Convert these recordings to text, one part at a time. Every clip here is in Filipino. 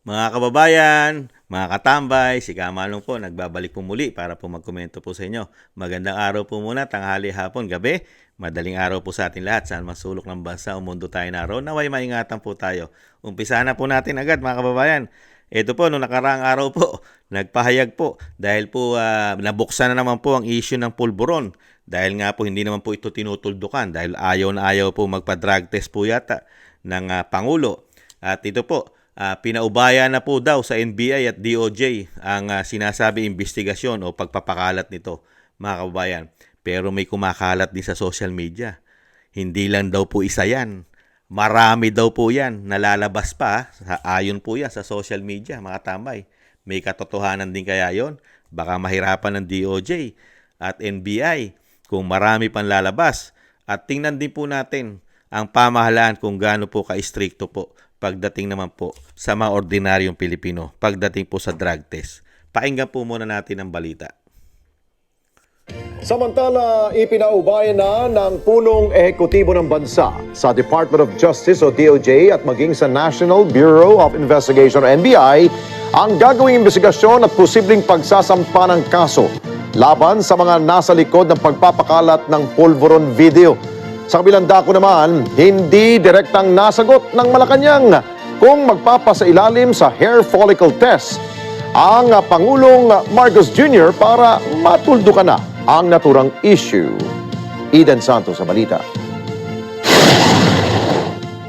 Mga kababayan, mga katambay, si Kamalong po nagbabalik po muli para po magkomento po sa inyo. Magandang araw po muna, tanghali, hapon, gabi. Madaling araw po sa atin lahat. Saan masulok ng bansa o mundo tayo naroon, naway maingatan po tayo. Umpisa na po natin agad mga kababayan. Ito po, noong nakaraang araw po, nagpahayag po dahil po nabuksan na naman po ang issue ng pulburon. Dahil nga po hindi naman po ito tinutuldukan dahil ayaw na ayaw po magpa-drug test po yata ng Pangulo. At ito po, pinaubaya na po daw sa NBI at DOJ ang sinasabi investigasyon o pagpapakalat nito, mga kababayan. Pero may kumakalat din sa social media. Hindi lang daw po isa yan. Marami daw po yan. Nalalabas pa. Ayon po yan sa social media, mga tambay. May katotohanan din kaya yon? Baka mahirapan ng DOJ at NBI kung marami pang lalabas. At tingnan din po natin ang pamahalaan kung gaano po ka-stricto po pagdating naman po sa mga ordinaryong Pilipino, pagdating po sa drug test. Pakinggan po muna natin ang balita. Samantala, ipinaubayan na ng punong ehekutibo ng bansa sa Department of Justice o DOJ at maging sa National Bureau of Investigation o NBI ang gagawing investigasyon at posibleng pagsasampa ng kaso laban sa mga nasa likod ng pagpapakalat ng pulveron video. Sa kabilang dako naman, hindi direktang nasagot ng Malacanang kung magpapasailalim sa hair follicle test ang Pangulong Marcos Jr. para matuldukan na ang naturang issue. Eden Santos sa balita.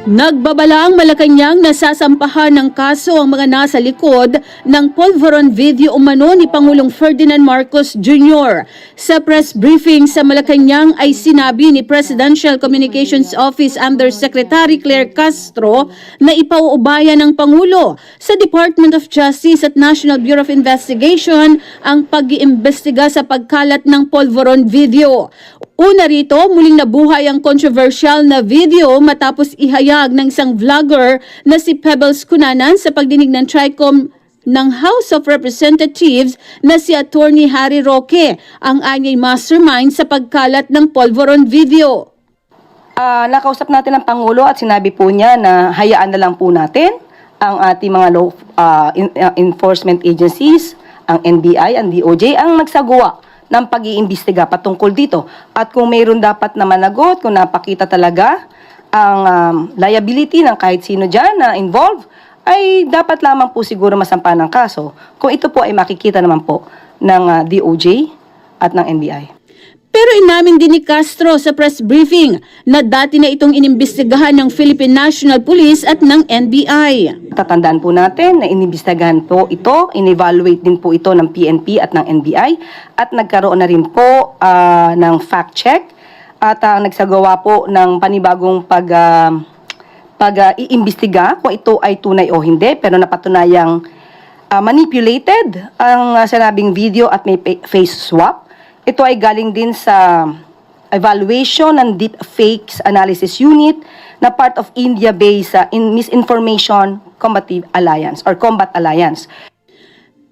Nagbabala ang Malacanang na sasampahan ng kaso ang mga nasa likod ng pulveron video umano ni Pangulong Ferdinand Marcos Jr. Sa press briefing sa Malacanang ay sinabi ni Presidential Communications Office Undersecretary Claire Castro na ipauubaya ng Pangulo sa Department of Justice at National Bureau of Investigation ang pag-iimbestiga sa pagkalat ng pulveron video. Una rito, muling nabuhay ang controversial na video matapos ihayag ng isang vlogger na si Pebbles Cunanan sa pagdinig ng TRICOM ng House of Representatives na si Attorney Harry Roque, ang anyay mastermind sa pagkalat ng pulveron video. Nakausap natin ang Pangulo at sinabi po niya na hayaan na lang po natin ang ating mga law enforcement agencies, ang NBI, ang DOJ, ang nagsagawa ng pag-iimbestiga patungkol dito. At kung mayroon dapat na managot, kung napakita talaga ang liability ng kahit sino dyan na involved, ay dapat lamang po siguro masampa ng kaso kung ito po ay makikita naman po ng DOJ at ng NBI. Pero inamin din ni Castro sa press briefing na dati na itong inimbestigahan ng Philippine National Police at ng NBI. Tatandaan po natin na inimbestigahan po ito, in-evaluate din po ito ng PNP at ng NBI at nagkaroon na rin po ng fact check at nagsagawa po ng panibagong pag-iimbestiga kung ito ay tunay o hindi, pero napatunayang manipulated ang sinabing video at may face swap. Ito ay galing din sa evaluation ng Deepfakes Analysis Unit na part of India-based Misinformation Combative Alliance or Combat Alliance.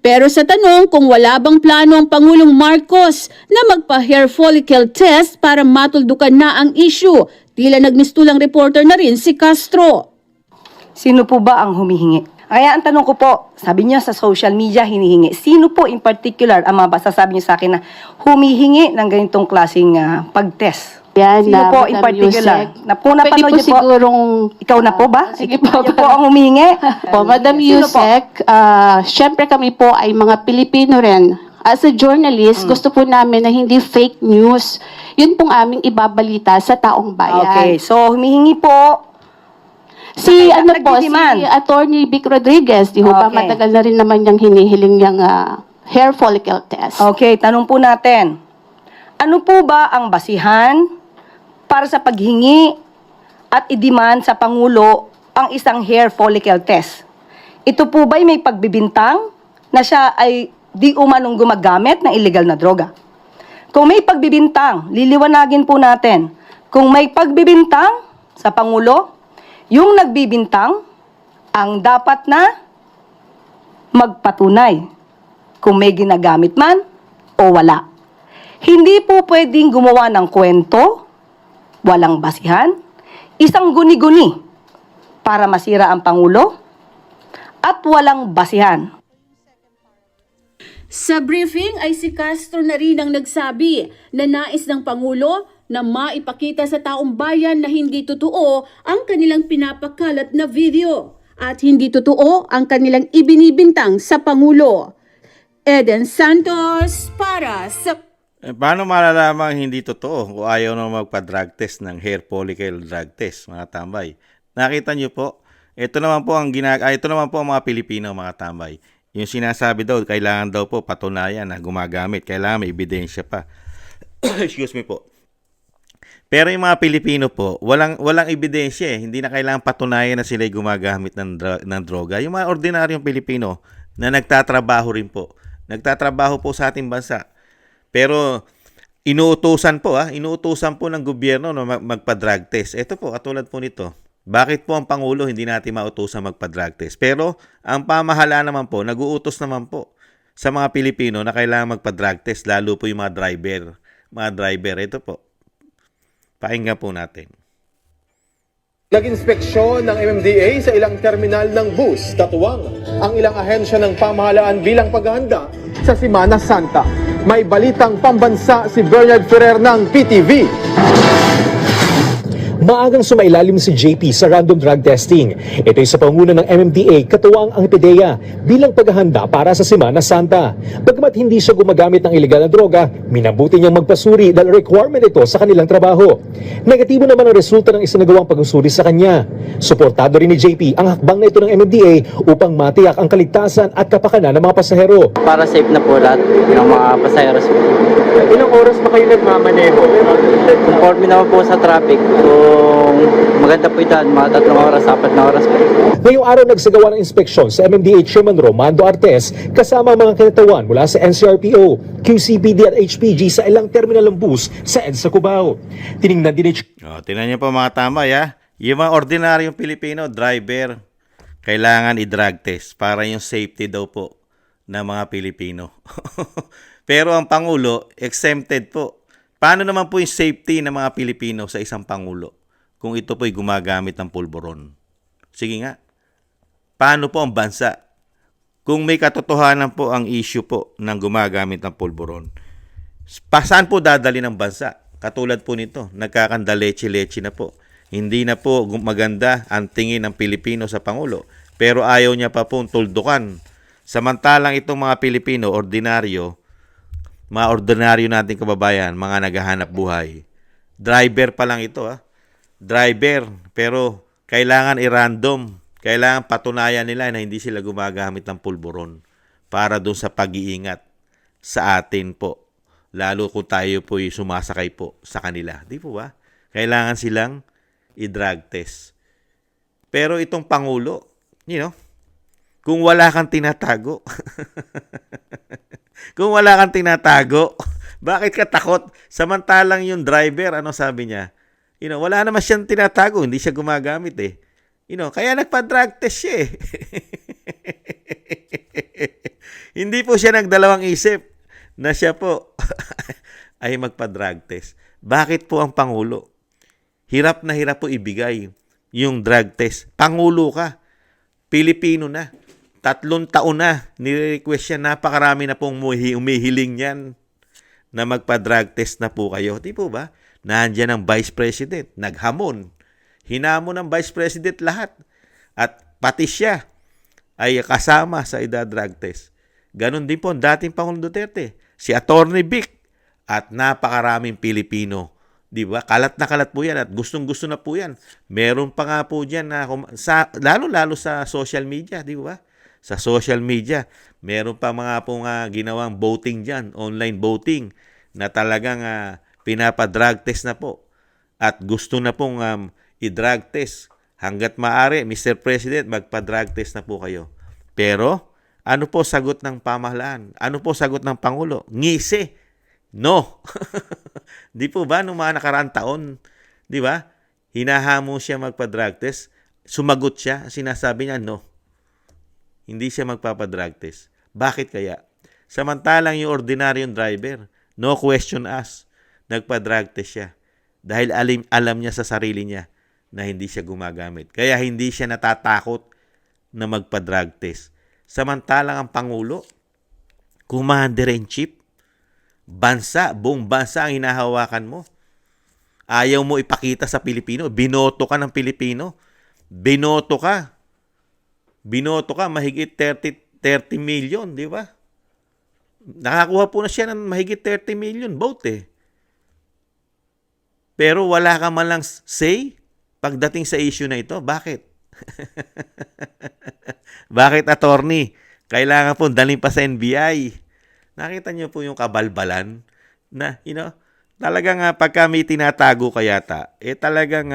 Pero sa tanong kung wala bang plano ang Pangulong Marcos na magpa-hair follicle test para matuldukan na ang issue, tila nagmistulang reporter na rin si Castro. Sino po ba ang humihingi? Kaya ang tanong ko po, sabi niyo sa social media hinihingi. Sino po in particular ang masasabi niyo sa akin na humihingi ng ganitong klaseng pag-test? Yan, Sino po Madam in particular? Yusek. Na po napanood niyo po? Sigurong, Ikaw na po ba? Sige po. Kayo po ang humihingi? po, Madam Sino po? Yusek, syempre kami po ay mga Pilipino rin. As a journalist, gusto po namin na hindi fake news. Yun pong aming ibabalita sa taong bayan. Okay, so humihingi po. Si Nagdidemand. si Attorney Vic Rodriguez, di ho ba Okay. matagal na rin naman niyang hinihiling niyang hair follicle test. Okay, tanong po natin. Ano po ba ang basihan para sa paghingi at i-demand sa Pangulo ang isang hair follicle test? Ito po ba'y may pagbibintang na siya ay di umanong gumagamit ng illegal na droga? Kung may pagbibintang, liliwanagin po natin. Kung may pagbibintang sa Pangulo, yung nagbibintang ang dapat na magpatunay kung may ginagamit man o wala. Hindi po pwedeng gumawa ng kwento, walang basihan, isang guni-guni para masira ang Pangulo at walang basihan. Sa briefing ay si Castro na rin ang nagsabi na nais ng Pangulo na maipakita sa taong bayan na hindi totoo ang kanilang pinapakalat na video at hindi totoo ang kanilang ibinibintang sa Pangulo. Eden Santos para sa... Paano malalamang hindi totoo kung ayaw na magpa-drug test ng hair follicle drug test, mga tambay? Nakita niyo po, ito naman po ang mga Pilipino, mga tambay. Yung sinasabi daw, kailangan daw po patunayan na gumagamit. Kailangan may ebidensya pa. Excuse me po. Pero yung mga Pilipino po, walang ebidensya eh. Hindi na kailangan patunayan na sila gumagamit ng droga. Yung mga ordinaryong Pilipino na nagtatrabaho rin po. Nagtatrabaho po sa ating bansa. Pero inuutusan po ng gobyerno na magpa-drug test. Ito po, katulad po nito. Bakit po ang Pangulo hindi natin mautusan magpa-drug test? Pero ang pamahalaan naman po, nag-uutos naman po sa mga Pilipino na kailangan magpa-drug test, lalo po yung mga driver. Mga driver, ito po. Pakinggan po natin. Nag-inspeksyon ng MMDA sa ilang terminal ng bus, katuwang ang ilang ahensya ng pamahalaan bilang paghahanda sa Semana Santa. May balitang pambansa si Bernard Ferrer ng PTV. Maagang sumailalim si JP sa random drug testing. Ito'y sa panguna ng MMDA katuwang ang PDEA bilang paghahanda para sa Semana Santa. Bagamat hindi siya gumagamit ng ilegal na droga, minabuti niyang magpasuri dahil requirement ito sa kanilang trabaho. Negatibo naman ang resulta ng isinagawang pag-usuri sa kanya. Suportado rin ni JP ang hakbang na ito ng MMDA upang matiyak ang kaligtasan at kapakanan ng mga pasahero. Para safe na po lahat ng mga pasaheros. Ilang oras pa kayo nagmamaneho? Conforme naman po sa traffic. So, maganda po ito. Mga 3 oras, 4 na oras po. Ngayong araw nagsagawa ng inspeksyon sa MMDA Chairman Romando Artes kasama ang mga kinatawan mula sa NCRPO, QCPD at HPG sa ilang terminal ng bus sa EDSA Cubao. Tiningnan din ni Tingnan niyo po mga tambay ha. Yung mga ordinaryong Pilipino, driver, kailangan i-drug test para yung safety daw po ng mga Pilipino. Pero ang Pangulo, exempted po. Paano naman po yung safety ng mga Pilipino sa isang Pangulo kung ito po'y gumagamit ng pulburon? Sige nga. Paano po ang bansa kung may katotohanan po ang issue po ng gumagamit ng pulburon? Saan po dadali ng bansa? Katulad po nito, nagkakandaleche-leche na po. Hindi na po maganda ang tingin ng Pilipino sa Pangulo. Pero ayaw niya pa pong tuldukan. Samantalang itong mga Pilipino, mga ordinaryo nating kababayan, mga naghahanap buhay. Driver pa lang ito. Driver, pero kailangan i-random. Kailangan patunayan nila na hindi sila gumagamit ng pulburon para doon sa pag-iingat sa atin po. Lalo kung tayo po sumasakay po sa kanila. Di po ba? Kailangan silang i-drug test. Pero itong Pangulo, kung wala kang tinatago, bakit ka takot? Samantalang yung driver, ano sabi niya? Wala naman siyang tinatago, hindi siya gumagamit eh. Kaya nagpa-drug test siya eh. Hindi po siya nagdalawang isip na siya po ay magpa-drug test. Bakit po ang Pangulo? Hirap na hirap po ibigay yung drug test. Pangulo ka. Pilipino na. 3 taon na. Nire-request siya. Napakarami na pong umihiling yan na magpa-drug test na po kayo. Di po ba? Nandiyan ang Vice President. Naghamon. Hinamon ng Vice President lahat. At pati siya ay kasama sa drug test. Ganon din po ang dating Pangulong Duterte. Si Attorney Vic at napakaraming Pilipino. Di ba? Kalat na kalat po yan at gustong-gusto na po yan. Meron pa nga po dyan na lalo-lalo sa social media. Di ba? Sa social media, meron pa mga po nga ginawang voting dyan, online voting, na talagang pinapa-drug test na po. At gusto na pong i-drug test. Hanggat maaari, Mr. President, magpa-drug test na po kayo. Pero, ano po sagot ng pamahalaan? Ano po sagot ng Pangulo? Ngisi. No. Di po ba, nung mga nakaraang taon, di ba, hinahamo siya magpa-drug test, sumagot siya, sinasabi niya, no. Hindi siya magpapa-drug test. Bakit kaya? Samantalang yung ordinaryong driver, no question asked, nagpa-drug test siya. Dahil alam niya sa sarili niya na hindi siya gumagamit. Kaya hindi siya natatakot na magpa-drug test. Samantalang ang Pangulo, Commander-in-Chief, buong bansa ang hinahawakan mo. Ayaw mo ipakita sa Pilipino. Binoto ka ng Pilipino. Binoto ka mahigit 30 million, di ba? Nakakuha po na siya ng mahigit 30 million vote eh. Pero wala ka man lang say pagdating sa issue na ito. Bakit? Bakit, attorney? Kailangan po dalhin pa sa NBI. Nakita niyo po yung kabalbalan na, talagang pagka may tinatago ka yata, talagang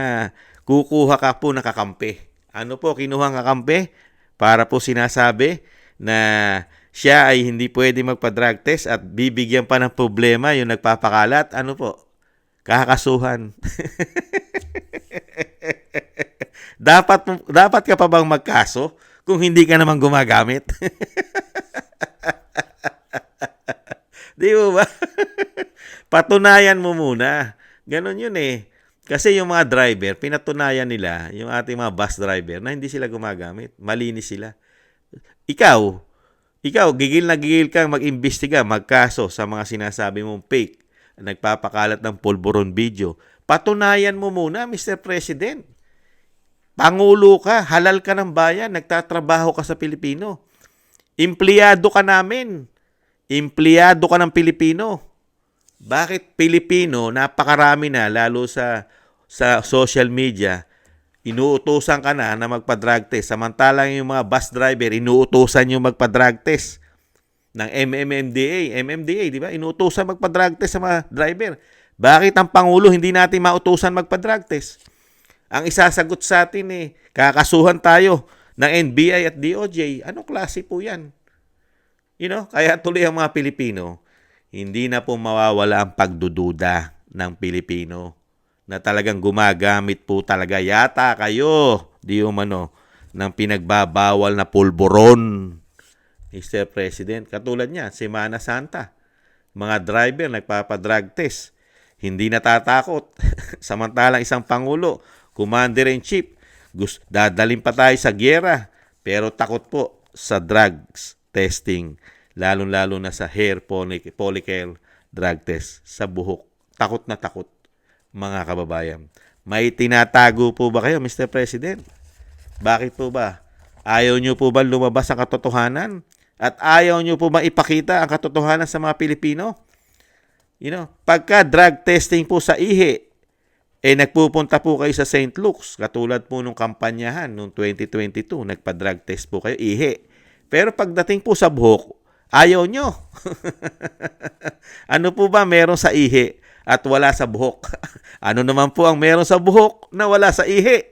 kukuha ka po ng kakampi. Ano po, kinuha ng kakampi para po sinasabi na siya ay hindi pwede magpa-drug test at bibigyan pa ng problema yung nagpapakalat. Ano po? Kakasuhan. Dapat ka pa bang magkaso kung hindi ka naman gumagamit? Di ba? Patunayan mo muna. Ganon yun eh. Kasi yung mga driver, pinatunayan nila, yung ating mga bus driver, na hindi sila gumagamit. Malinis sila. Ikaw, gigil na gigil kang mag-imbestiga, magkaso sa mga sinasabi mong fake, nagpapakalat ng pulburon video. Patunayan mo muna, Mr. President. Pangulo ka, halal ka ng bayan, nagtatrabaho ka sa Pilipino. Empleyado ka namin. Empleyado ka ng Pilipino. Bakit Pilipino, napakarami na, lalo sa social media, inuutosan ka na magpa-drug test. Samantalang yung mga bus driver, inuutosan yung magpa-drug test ng MMDA, di ba? Inuutosan magpa-drug test sa mga driver. Bakit ang Pangulo hindi natin mautusan magpa-drug test? Ang isasagot sa atin kakasuhan tayo ng NBI at DOJ. Anong klase po yan? Kaya tuloy ang mga Pilipino, hindi na po mawawala ang pagdududa ng Pilipino na talagang gumagamit po talaga yata kayo, di umano, ng pinagbabawal na pulburon, Mr. President. Katulad niya, Semana Santa, mga driver nagpapadrug test, hindi natatakot. Samantalang isang Pangulo, Commander-in-Chief, dadalhin pa tayo sa gyera, pero takot po sa drugs testing, lalo-lalo na sa hair follicle drug test sa buhok. Takot na takot, mga kababayan. May tinatago po ba kayo, Mr. President? Bakit po ba? Ayaw nyo po ba lumabas ang katotohanan? At ayaw nyo po ba ipakita ang katotohanan sa mga Pilipino? Pagka drug testing po sa ihi, nagpupunta po kayo sa St. Luke's, katulad po nung kampanyahan noong 2022, nagpa-drug test po kayo, ihi. Pero pagdating po sa buhok, ayaw nyo. Ano po ba meron sa ihi at wala sa buhok? Ano naman po ang meron sa buhok na wala sa ihi?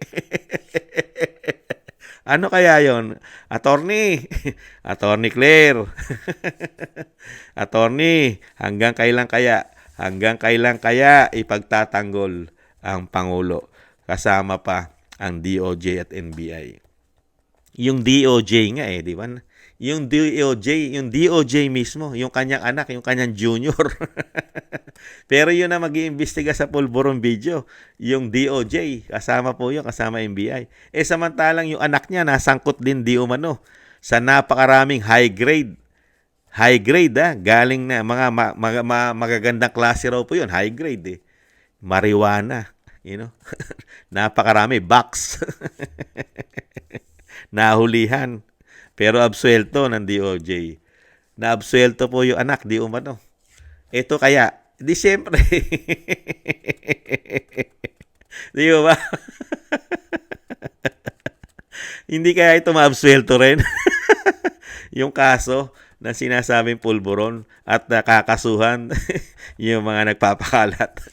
Ano kaya yon? Attorney Claire. Attorney, hanggang kailan kaya ipagtatanggol ang Pangulo kasama pa ang DOJ at NBI? Yung DOJ nga di ba? Yung DOJ mismo, yung kanyang anak, yung kanyang junior. Pero yun na mag-iimbestiga sa pulburon video, yung DOJ, kasama po yun, kasama NBI. Samantalang yung anak niya, nasangkot din di umano sa napakaraming high grade, galing na, mga magagandang klase raw po yun, high grade marijuana, napakarami, box. Nahulihan. Pero absuelto ng DOJ. Naabsuelto po yung anak, di umano. Ito kaya, di siyempre. Di ba? Hindi kaya ito maabsuelto rin. Yung kaso na sinasabing pulburon at nakakasuhan yung mga nagpapakalat.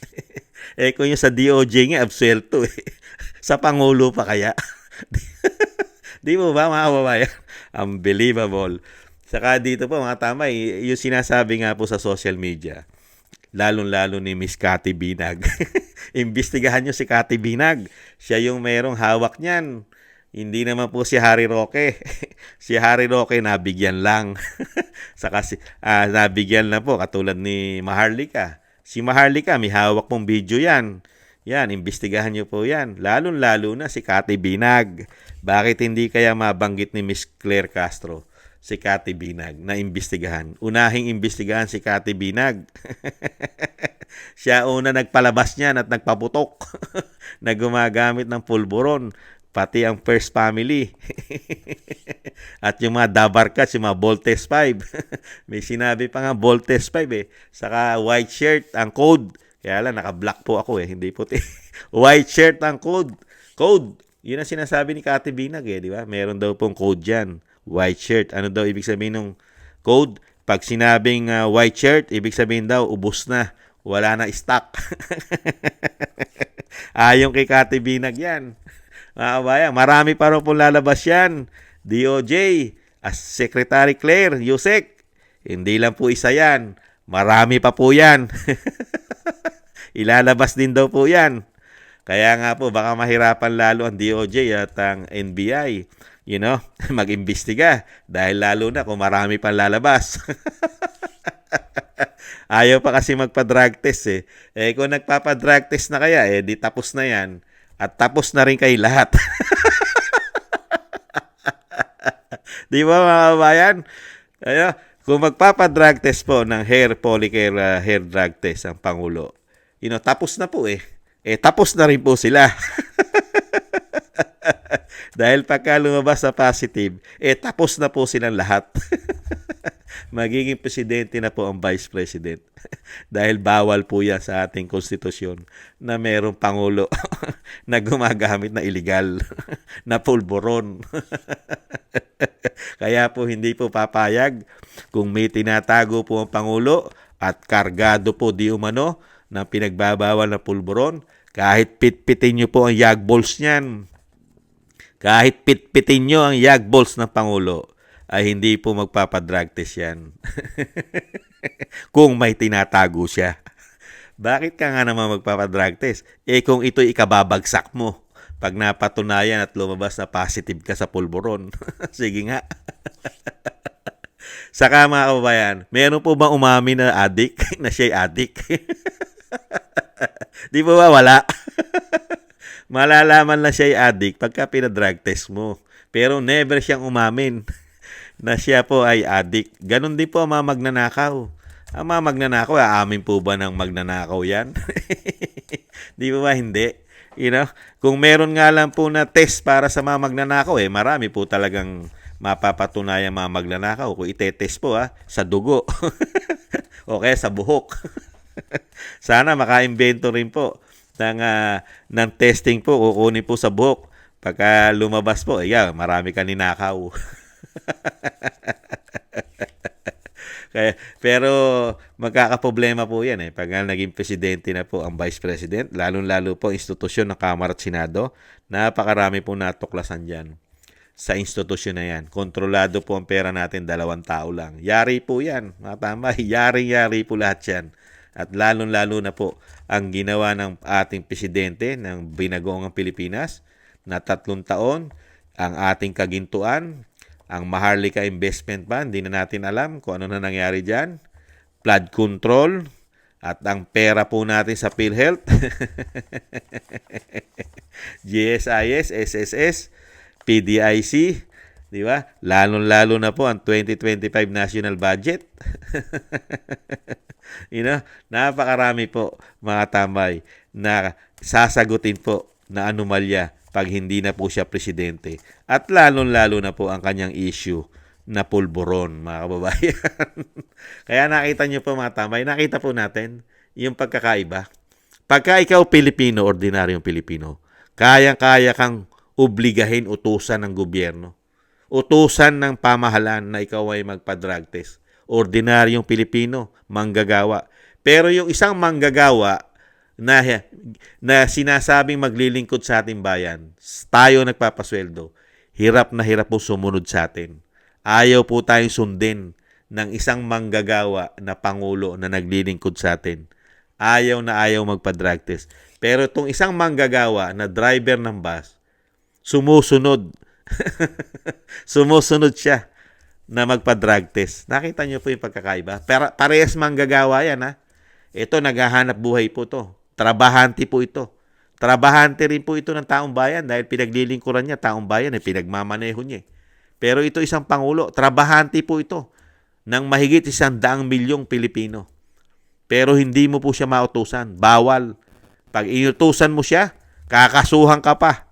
Kung yung sa DOJ nga, absuelto Sa Pangulo pa kaya? Di mo ba, mga kababayan? Unbelievable. Saka dito po, mga tama, yung sinasabi nga po sa social media, lalong-lalo ni Miss Cathy Binag. Imbestigahan nyo si Cathy Binag. Siya yung merong hawak niyan. Hindi naman po si Harry Roque. Si Harry Roque nabigyan lang. Saka nabigyan na po, katulad ni Maharlika. Si Maharlika, may hawak pong video yan. Yan, imbestigahan nyo po yan. Lalo-lalo na si Cathy Binag. Bakit hindi kaya mabanggit ni Miss Claire Castro si Cathy Binag na imbestigahan? Unahing imbestigahan si Cathy Binag. Siya una nagpalabas niyan at nagpaputok na gumagamit ng pulburon. Pati ang First Family. At yung mga Dabarkats, yung mga Voltes 5. May sinabi pa nga Voltes 5 eh. Saka white shirt ang code. Kaya lang, naka-black po ako eh. Hindi puti. White shirt ang code. Code. Yun ang sinasabi ni Cathy Binag eh. Di ba? Meron daw pong code dyan. White shirt. Ano daw ibig sabihin ng code? Pag sinabing white shirt, ibig sabihin daw, ubos na. Wala na stock. Ayon kay Cathy Binag yan. Mga kabayan, marami pa rin po lalabas yan. DOJ, as Secretary Claire, Yusek, hindi lang po isa yan. Marami pa po yan. Ilalabas din daw po yan. Kaya nga po, baka mahirapan lalo ang DOJ at ang NBI, mag-imbestiga. Dahil lalo na kung marami pang lalabas. Ayaw pa kasi magpa-drug test eh. Kung nagpapa-drug test na kaya, di tapos na yan. At tapos na rin kayo lahat. Di ba mga kabayan? Kung magpapa-drug test po ng hair follicle hair drug test ang Pangulo, tapos na po eh. Tapos na rin po sila. Dahil pagka lumabas na positive, tapos na po silang lahat. Magiging presidente na po ang vice president. Dahil bawal po yan sa ating konstitusyon na merong Pangulo na gumagamit na illegal na pulburon. Kaya po hindi po papayag kung may tinatago po ang Pangulo at kargado po di umano ng pinagbabawal na pulburon, kahit pitpitin nyo po ang yag balls niyan, kahit pitpitin nyo ang yag balls ng Pangulo, ay hindi po magpapadrug test yan. Kung may tinatago siya. Bakit ka nga naman magpapadrug test? Kung ito'y ikababagsak mo, pag napatunayan at lumabas na positive ka sa pulburon. Sige nga. Saka mga kababayan, meron po bang umamin na addict? Na siya'y addict? Di ba wala? Malalaman lang siya'y addict pagka pinadrug test mo. Pero never siyang umamin na siya po ay addict. Ganon din po ang mga magnanakaw. Ang mga magnanakaw, aamin po ba ng magnanakaw yan? Di ba hindi? Kung meron nga lang po na test para sa mga magnanakaw, marami po talagang mapapatunayan mga magnanakaw. Kung itetest po sa dugo o kaya sa buhok. Sana maka-invento rin po ng testing po, kukunin po sa buhok. Pagka lumabas po, marami ka ninakaw. Pero magkakaproblema po yan pag naging presidente na po ang vice president, lalong-lalo po institusyon ng Kamara at Senado, napakarami po natuklasan dyan sa institusyon na yan. Kontrolado po ang pera natin, 2 tao lang. Yari po yan, matama, yari po lahat yan. At lalong-lalo na po ang ginawa ng ating presidente ng binagoong Pilipinas na 3 taon, ang ating kagintuan, ang Maharlika Investment Fund, hindi na natin alam kung ano na nangyari dyan. Flood control, at ang pera po natin sa PhilHealth, GSIS, SSS, PDIC, di ba? Lalong-lalo na po ang 2025 national budget. Napakarami po mga tambay na sasagutin po na anomalya pag hindi na po siya presidente. At lalong-lalo na po ang kanyang issue na pulburon, mga kababayan. Kaya nakita nyo po mga tambay, nakita po natin yung pagkakaiba. Pagka ikaw Pilipino, ordinaryong Pilipino, kayang-kaya kang obligahin, utusan ng gobyerno. Utusan ng pamahalaan na ikaw ay magpa-drug test. Ordinaryong Pilipino, manggagawa. Pero yung isang manggagawa na sinasabing maglilingkod sa ating bayan, tayo nagpapasweldo, hirap na hirap po sumunod sa atin. Ayaw po tayong sundin ng isang manggagawa na Pangulo na naglilingkod sa atin. Ayaw na ayaw magpa-drug test. Pero itong isang manggagawa na driver ng bus, sumusunod. Sumusunod siya na magpa-drug test. Nakita niyo po yung pagkakaiba? Parehas manggagawa yan Ito, naghahanap buhay po to. Trabahante po ito. Trabahante rin po ito ng taong bayan dahil pinaglilingkuran niya taong bayan, pinagmamaneho niya. Pero ito isang pangulo, trabahante po ito ng mahigit 100 milyong Pilipino. Pero hindi mo po siya mautusan. Bawal. Pag inutusan mo siya, kakasuhan ka pa.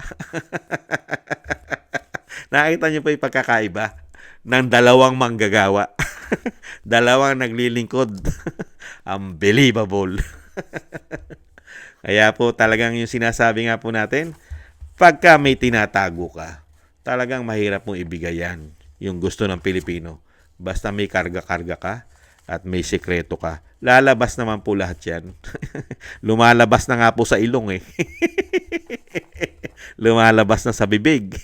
Nakita niyo pa yung pagkakaiba ng dalawang manggagawa. Dalawang naglilingkod. Unbelievable. Kaya po talagang yung sinasabi nga po natin, pagka may tinatago ka, talagang mahirap mong ibigay yan. Yung gusto ng Pilipino. Basta may karga-karga ka at may sikreto ka, lalabas naman po lahat yan. Lumalabas na nga po sa ilong eh. Lumalabas na sa bibig.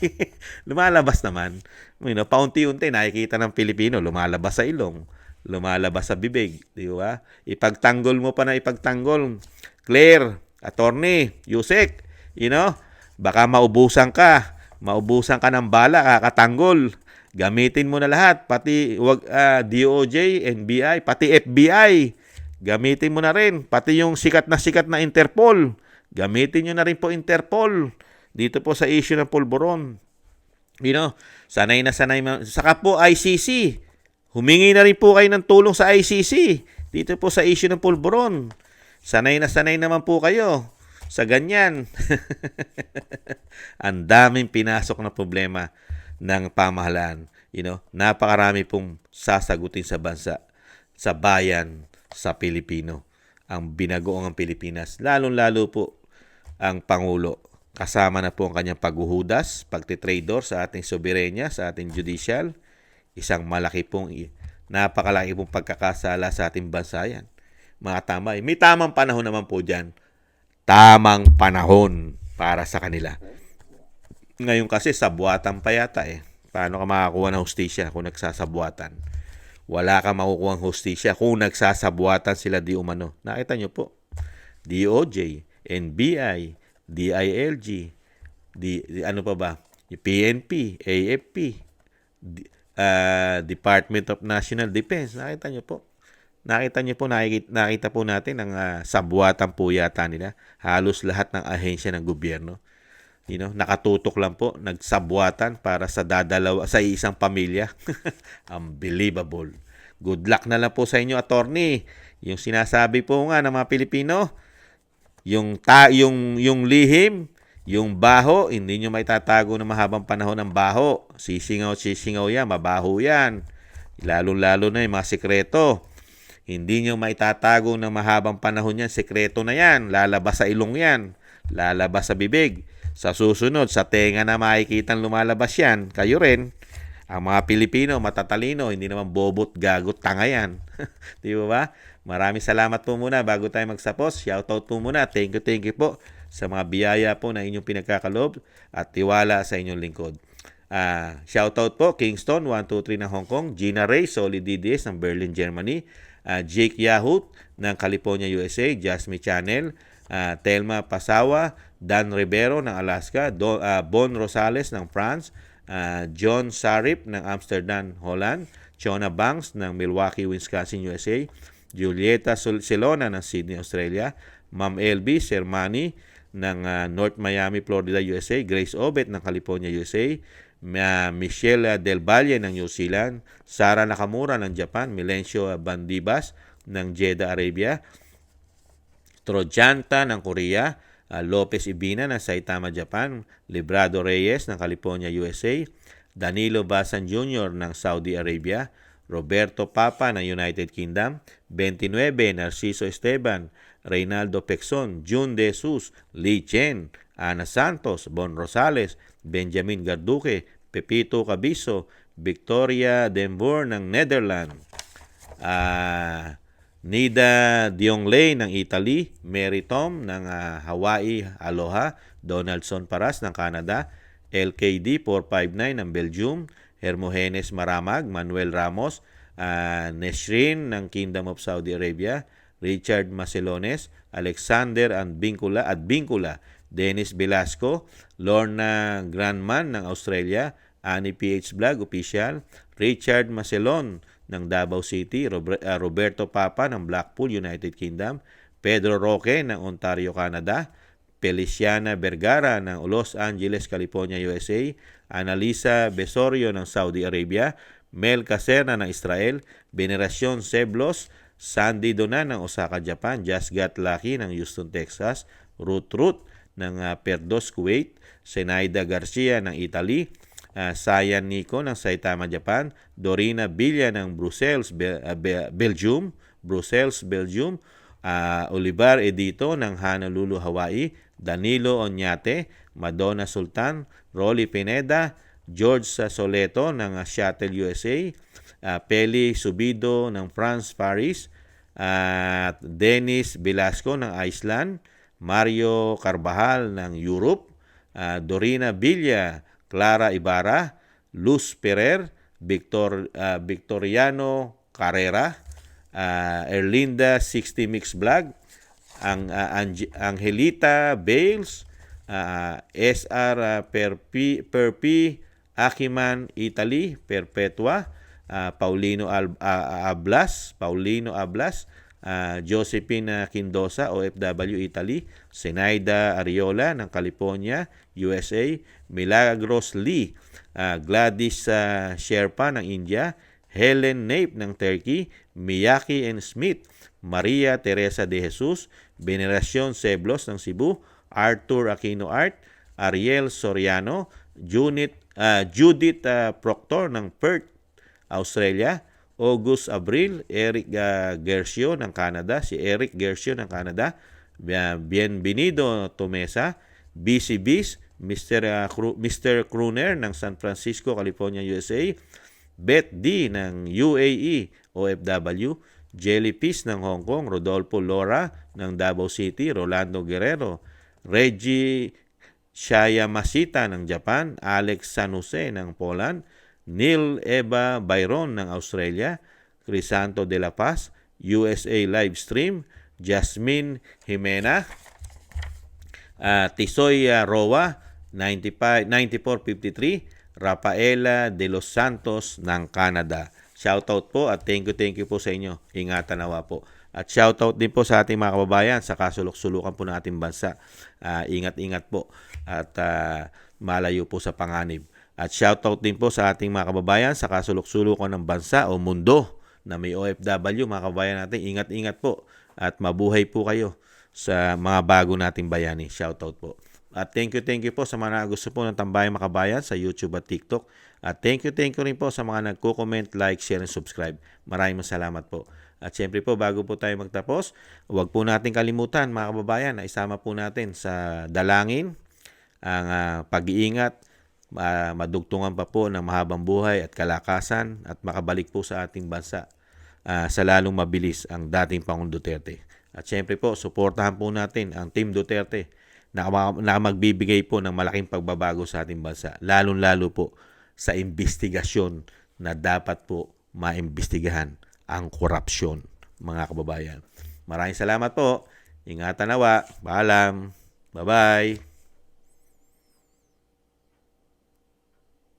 Lumalabas naman. Paunti-unti nakikita ng Pilipino, lumalabas sa ilong. Lumalabas sa bibig. Di ba? Ipagtanggol mo pa na ipagtanggol. Claire, attorney, Yusek, baka maubusan ka ng bala, kakatanggol. Gamitin mo na lahat, pati DOJ, NBI, pati FBI. Gamitin mo na rin, pati yung sikat na Interpol. Gamitin nyo na rin po Interpol. Dito po sa issue ng pulburon. Sanay na sanay. Saka po ICC. Humingi na rin po kayo ng tulong sa ICC. Dito po sa issue ng pulburon. Sanay na sanay naman po kayo sa ganyan. Ang daming pinasok na problema ng pamahalaan. Napakarami pong sasagutin sa bansa, sa bayan, sa Pilipino. Ang binagoong ang Pilipinas. Lalong-lalo po ang Pangulo. Kasama na po ang kanyang paghuhudas, pagtitraidor sa ating soberenya, sa ating judicial. Isang napakalaki pong pagkakasala sa ating bansa yan. Mga tambay. May tamang panahon naman po dyan. Tamang panahon para sa kanila. Ngayon kasi sabuatan pa yata eh. Paano ka makakuha ng hustisya kung nagsasabuatan? Wala ka makukuha ng hustisya kung nagsasabuatan sila di umano. Nakita nyo po. DOJ, NBI, DILG, ano pa ba? PNP, AFP, Department of National Defense. Nakita nyo po. Nakita po natin ang sabuatan po yata nila. Halos lahat ng ahensya ng gobyerno. Nakatutok lang po, nagsabuatan para sa isang pamilya. Unbelievable. Good luck na lang po sa inyo, attorney. Yung sinasabi po nga ng mga Pilipino, yung lihim, yung baho, hindi nyo maitatago ng mahabang panahon ng baho. Sisingaw yan, mabaho yan. Lalo-lalo na yung mga sikreto. Hindi nyo maitatago ng mahabang panahon yan, sikreto na yan. Lalabas sa ilong yan, lalabas sa bibig. Sa susunod, sa tenga na makikitang lumalabas yan, kayo rin. Ang mga Pilipino, matatalino, hindi naman bobot, gagot, tanga yan. Di ba? Maraming salamat po muna bago tayo magsapos. Shoutout po muna. Thank you po sa mga biyaya po na inyong pinagkakalob at tiwala sa inyong lingkod. Shoutout po, Kingston, 123 ng Hong Kong, Gina Ray, Solid DDS ng Berlin, Germany, Jake Yahut ng California, USA, Jasmine Channel, Telma Pasawa, Dan Rivero ng Alaska, Bon Rosales ng France, John Sarip ng Amsterdam, Holland, Chona Banks ng Milwaukee, Wisconsin, USA, Julieta Silona ng Sydney, Australia, Ma'am LB Sermani ng North Miami, Florida, USA, Grace Obet ng California, USA, Michelle Del Valle ng New Zealand, Sara Nakamura ng Japan, Milencio Bandibas ng Jeddah, Arabia, Trojanta ng Korea, Lopez Ibina ng Saitama, Japan, Librado Reyes ng California, USA, Danilo Basan Jr. ng Saudi Arabia, Roberto Papa ng United Kingdom, 29 Narciso Esteban, Reynaldo Pexon, June De Jesus, Lee Chen, Ana Santos, Bon Rosales, Benjamin Garduque, Pepito Cabiso, Victoria Denbour ng Netherlands, Nida Diongley ng Italy, Mary Tom ng Hawaii, Aloha, Donaldson Paras ng Canada, LKD 459 ng Belgium, Hermogenes Maramag, Manuel Ramos, Nesrin ng Kingdom of Saudi Arabia, Richard Macelones, Alexander Bincula, Dennis Velasco, Lorna Grandman ng Australia, Annie PH Vlog Official, Richard Macelon ng Davao City, Roberto Papa ng Blackpool, United Kingdom, Pedro Roque ng Ontario, Canada, Feliciana Vergara ng Los Angeles, California, USA, Analisa Besorio ng Saudi Arabia, Mel Caserna ng Israel, Veneracion Seblos, Sandy Donan ng Osaka, Japan, Just Got Lucky ng Houston, Texas, Ruth ng Perdos, Kuwait, Zenaida Garcia ng Italy, Sayan Nico ng Saitama, Japan, Dorina Villa ng Brussels, Belgium, Olivar Edito ng Honolulu, Hawaii, Danilo Oñate, Madonna Sultan, Rolly Pineda, George Soleto ng Seattle, USA, Peli Subido ng France, Paris, at Dennis Velasco ng Iceland, Mario Carvajal ng Europe, Dorina Villa, Clara Ibarra, Luz Ferrer, Victoriano Carrera, Erlinda 60 Mix Vlog, Angelita Bales, SR Perpi Akiman Italy, Perpetua, Paulino Ablas, Josephine Quindosa, OFW Italy, Zenaida Ariola ng California, USA, Milagros Lee, Gladys Sherpa ng India, Helen Nape ng Turkey, Miyaki N. Smith, Maria Teresa de Jesus, Veneracion Seblos ng Cebu, Arthur Aquino Art, Ariel Soriano, Judith Proctor ng Perth, Australia, August Abril, Eric Gercio ng Canada, Bienvenido Tomesa, BC Beast, Mr. Kruner ng San Francisco, California, USA, Beth D ng UAE, OFW, Jellyfish ng Hong Kong, Rodolfo Lora ng Davao City, Rolando Guerrero, Reggie Shayamasita ng Japan, Alex San Jose ng Poland, Neil Eva Byron ng Australia, Crisanto de la Paz, USA live stream, Jasmine Jimena, Tisoy Roa, 9453, Rafaela de los Santos ng Canada. Shoutout po at thank you po sa inyo. Ingatan nawa po. At shoutout din po sa ating mga kababayan sa kasulok-sulukan po ng ating bansa. Ingat-ingat po at malayo po sa panganib. At shoutout din po sa ating mga kababayan sa kasulok-sulukan ng bansa o mundo na may OFW. Mga kababayan natin, ingat-ingat po at mabuhay po kayo sa mga bago nating bayani. Shoutout po. At thank you po sa mga gusto po ng Tambayang Makabayan sa YouTube at TikTok. At thank you rin po sa mga nagko-comment, like, share, and subscribe. Maraming salamat po. At syempre po, bago po tayo magtapos, huwag po natin kalimutan mga kababayan na isama po natin sa dalangin ang pag-iingat, madugtungan pa po ng mahabang buhay at kalakasan at makabalik po sa ating bansa sa lalong mabilis ang dating Pangulong Duterte. At syempre po, suportahan po natin ang Team Duterte na magbibigay po ng malaking pagbabago sa ating bansa. Lalong-lalo po sa investigasyon na dapat po maimbestigahan ang korupsyon, mga kababayan. Maraming salamat po. Ingatan nawa. Paalam. Bye-bye.